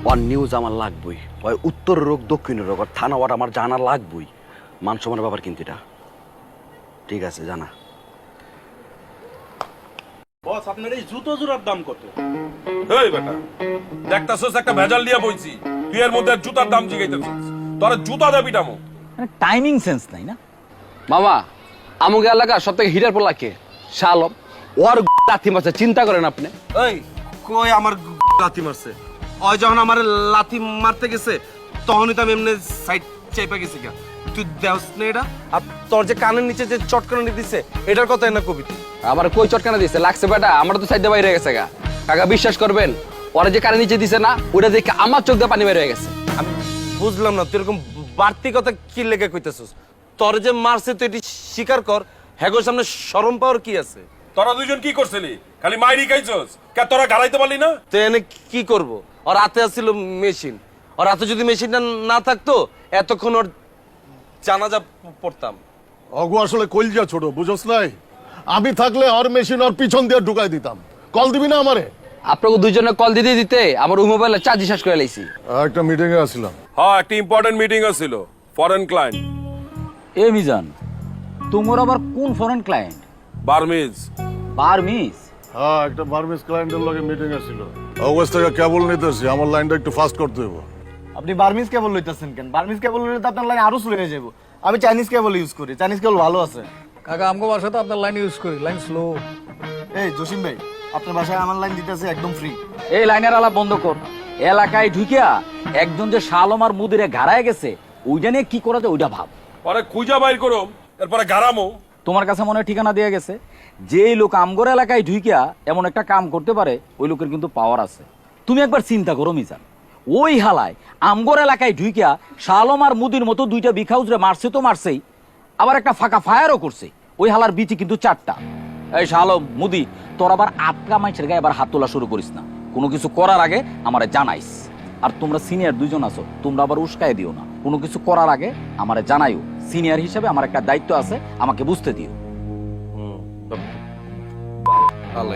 ওর news আমার লাগবই, ওই উত্তর রোগ দক্ষিণের রোগ, থানা ওয়াট আমার জানা লাগবই। মান সম্মানের ব্যাপার কিন্তু এটা। ঠিক আছে, জানা। বস, আপনার এই জুতো জোড়ার দাম কত? এই বেটা, দেখতাছস একটা ভেজাল নিয়ে বইছি, তুই এর মধ্যে জুতার দাম জিগাইতেছস। তোরা জুতা দেবি টামো। টাইমিং সেন্স নাই না? মামা, আমুকে এলাকা সব থেকে হিটার পোলা কে? শালম। ওর লাথি মারছে, চিন্তা করেন আপনি। এই কই আমার লাথি মারছে? ওই যখন আমার লাথি মারতে গেছে তখনই তো আমি এমনি সাইড চেপে গেছি। তুই দেওস না এটা? আর তোর যে কানের নিচে যে চটকানি দিছে এটার কথা না কবিতা? আবার কই চটকানা দিছে লাগছে বেটা, আমার তো সাইডে বাইরে গেছে গা। কাকা বিশ্বাস করবেন, ওরা যে কানে নিচে দিছে না, ওটা দেখে আমার চোখ দিয়ে পানি বের হয়ে গেছে। আমি বুঝলাম না তুই এরকম বাড়তি কথা কি লেগে কইতেছস? তোর যে মারছে তুই এটি স্বীকার কর। হ্যাগোর সামনে শরম পাওয়ার কি আছে? তোরা দুইজন কি করছিলি? খালি মাইরি খাইছস, কে তোরা গালাইতে পারলি না? তো এনে কি করব? ওর হাতে আসছিল মেশিন। ওর হাতে যদি মেশিনটা না থাকতো এতক্ষণ ওর জানাজা পড়তাম। অগু আসলে কইলজা ছোট, বুঝছ নাই? আমি থাকলে আর মেশিন আর পিছন দিয়ে ঢুকাই দিতাম। কল দিবি না আমারে? আপনাকে দুইজনে কল দিতে দিতে আমার ওই মোবাইলে চার্জ শেষ করে লাইছি। একটা মিটিং এ আসছিলাম। হ্যাঁ, একটা ইম্পর্টেন্ট মিটিং ছিল, ফরেন ক্লায়েন্ট। এ মিজান, তোমার আবার কোন ফরেন ক্লায়েন্ট? বার্মিজ। বার্মিজ? হ্যাঁ, একটা বার্মিজ ক্লায়েন্টের লগে মিটিং এ ছিল। অগস্ট থেকে কেবল নিতেছি, আমার লাইনটা একটু ফাস্ট করতে হইব। আপনি বার্মিজ কেবল লইতেছেন কেন? বার্মিজ কেবল লইলে তো আপনার লাইন আরো স্লো হয়ে যাবো। আমি চাইনিজ কেবল ইউজ করি, চাইনিজ কেবল ভালো আছে। কাকা আমগো বাসাতে আপনার লাইন ইউজ করি, লাইন স্লো। এই জসিম ভাই, আপনার বাসায় আমার লাইন দিতেছে একদম ফ্রি। এই লাইনের আলাপ বন্ধ কর। এলাকায় ঢুকিয়া একজন যে শালম আর মুদিরে ঘাড়ায় গেছে, ওইটা নিয়ে কি করা যায় ওইটা ভাব। পরে খুঁজা বাইর করো, এরপরে গারামো। তোমার কাছে মনে হয় ঠিকানা দিয়ে গেছে। যেই লোক আমগর এলাকায় ঢুকিয়া এমন একটা কাম করতে পারে, ওই লোকের কিন্তু পাওয়ার আছে। তুমি একবার চিন্তা করো মিজান, ওই হালায় আমগর এলাকায় ঢুকিয়া শালম আর মুদির মতো দুইটা বিখাউজরে মারছে তো মারছেই, আবার একটা ফাঁকা ফায়ারও করছে। ওই হালার বিচি কিন্তু 4টা। এই শালম, মুদি, তোর আবার আটকা মাইছের গায়ে আবার হাত তোলা শুরু করিস না। কোনো কিছু করার আগে আমারে জানাইস। আর তোমরা সিনিয়র দুইজন আছো, তোমরা আবার উস্কায় দিও না। কোনো কিছু করার আগে আমারে জানাইও। সিনিয়র হিসেবে আমার একটা দায়িত্ব আছে, আমাকে বুঝতে দিও। আল্লাহ